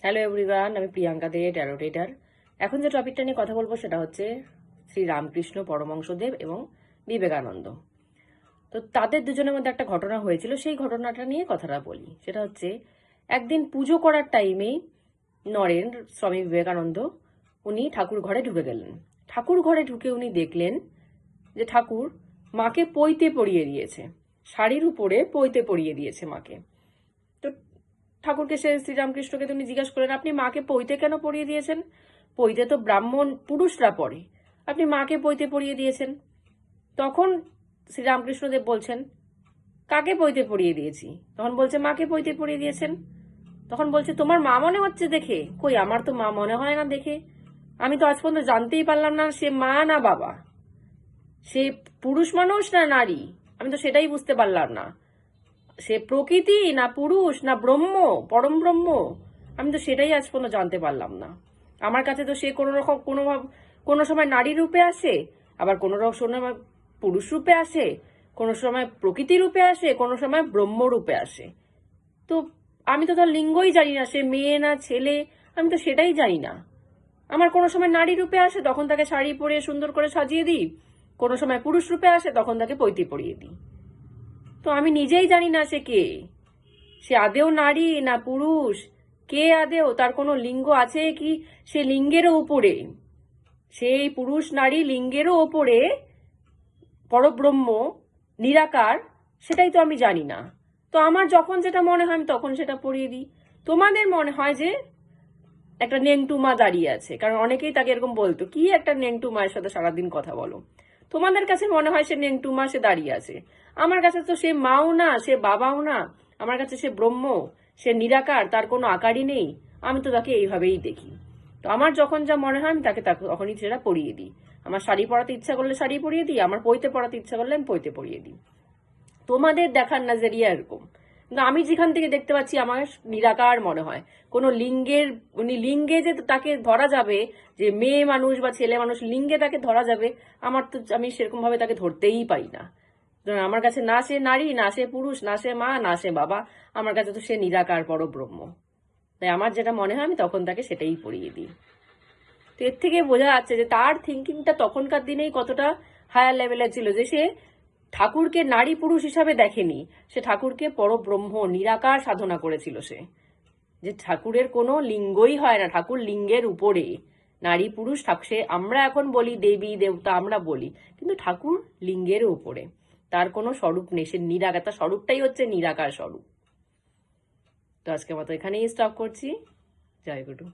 Hello everyone, আমি প্রিয়াঙ্কা দে, taro reader. এখন যে টপিকটা নিয়ে কথা বলবো সেটা হচ্ছে শ্রী রামকৃষ্ণ পরমহংসদেব এবং বিবেকানন্দ। তো তাদের দুজনের মধ্যে একটা ঘটনা হয়েছিল, সেই ঘটনাটা নিয়ে কথাটা বলি। সেটা হচ্ছে একদিন পুজো করার টাইমেই নরেন স্বামী বিবেকানন্দ উনি ঠাকুর ঘরে ঢুকে গেলেন। ঠাকুর ঘরে ঢুকে উনি দেখলেন যে ঠাকুর মাকে পৈতে পরিয়ে দিয়েছে, শাড়ির উপরে পৈতে পরিয়ে দিয়েছে মাকে। তো ঠাকুরকে সে শ্রীরামকৃষ্ণকে তিনি জিজ্ঞাসা করলেন, আপনি মাকে পৈতে কেন পরিয়ে দিয়েছেন? পৈতে তো ব্রাহ্মণ পুরুষরা পড়ে, আপনি মাকে পৈতে পরিয়ে দিয়েছেন। তখন শ্রীরামকৃষ্ণদেব বলছেন, কাকে পৈতে পরিয়ে দিয়েছি? তখন বলছে, মাকে পৈতে পরিয়ে দিয়েছেন। তখন বলছে, তোমার মা মনে হচ্ছে দেখে। কই, আমার তো মা মনে হয় না দেখে। আমি তো আজ পর্যন্ত জানতেই পারলাম না সে মা না বাবা, সে পুরুষ মানুষ না নারী, আমি তো সেটাই বুঝতে পারলাম না। সে প্রকৃতি না পুরুষ না ব্রহ্ম, পরম ব্রহ্ম, আমি তো সেটাই আজ পর্যন্ত জানতে পারলাম না। আমার কাছে তো সে কোনো রকম কোনো সময় নারী রূপে আসে, আবার কোনো সময় পুরুষ রূপে আসে, কোনো সময় প্রকৃতি রূপে আসে, কোনো সময় ব্রহ্ম রূপে আসে। তো আমি তো তার লিঙ্গই জানি না, সে মেয়ে না ছেলে, আমি তো সেটাই জানি না। আমার কোনো সময় নারী রূপে আসে, তখন তাকে শাড়ি পরিয়ে সুন্দর করে সাজিয়ে দিই। কোনো সময় পুরুষ রূপে আসে, তখন তাকে পৈতে পরিয়ে দিই। তো আমি নিজেই জানি না সে কে, সে আদেও নারী না পুরুষ, কে আদেও, তার কোনো লিঙ্গ আছে কি? সে লিঙ্গেরও উপরে, সেই পুরুষ নারী লিঙ্গেরও ওপরে পরব্রহ্ম নিরাকার, সেটাই তো আমি জানি না। তো আমার যখন যেটা মনে হয় আমি তখন সেটা পড়িয়ে দিই। তোমাদের মনে হয় যে একটা নেংটুমা দাঁড়িয়ে আছে, কারণ অনেকেই তাকে এরকম বলতো, কি একটা নেংটুমায়ের সাথে সারাদিন কথা বলো। তোমাদের কাছে মনে হয় সে নেংটুমা, সে দাঁড়িয়ে আছে। আমার কাছে তো সে মাও না, সে বাবাও না, আমার কাছে সে ব্রহ্ম, সে নিরাকার, তার কোনো আকারই নেই। আমি তো তাকে এইভাবেই দেখি। তো আমার যখন যা মনে হয় আমি তাকে তখনই সেটা পরিয়ে দিই। আমার শাড়ি পরাতে ইচ্ছা করলে শাড়ি পরিয়ে দিই, আমার পৈতে পরাতে ইচ্ছা করলে আমি পৈতে পরিয়ে দিই। তোমাদের দেখার নাজারিয়া এরকম, কিন্তু আমি যেখান থেকে দেখতে পাচ্ছি আমার নিরাকার মনে হয়। কোনো লিঙ্গের, উনি লিঙ্গে যে তাকে ধরা যাবে, যে মেয়ে মানুষ বা ছেলে মানুষ লিঙ্গে তাকে ধরা যাবে, আমার তো আমি সেরকম ভাবে তাকে ধরতেই পারি না। আমার কাছে না সে নারী, না সে পুরুষ, না সে মা, না সে বাবা, আমার কাছে তো সে নিরাকার পরব্রহ্ম। তাই আমার যেটা মনে হয় আমি তখন তাকে সেটাই পড়িয়ে দিই। তো এর থেকে বোঝা যাচ্ছে যে তার থিঙ্কিংটা তখনকার দিনেই কতটা হায়ার লেভেলের ছিল, যে সে ঠাকুরকে নারী পুরুষ হিসাবে দেখেনি, সে ঠাকুরকে পরব্রহ্ম নিরাকার সাধনা করেছিল। সে যে ঠাকুরের কোনো লিঙ্গই হয় না, ঠাকুর লিঙ্গের উপরে, নারী পুরুষ সে আমরা এখন বলি দেবী দেবতা আমরা বলি, কিন্তু ঠাকুর লিঙ্গের উপরে, তার কোনো স্বরূপ নেই, সে নিরাকার, তার স্বরূপটাই হচ্ছে নিরাকার স্বরূপ। তো আজকে মতো এখানেই স্টপ করছি। জয় গুরু।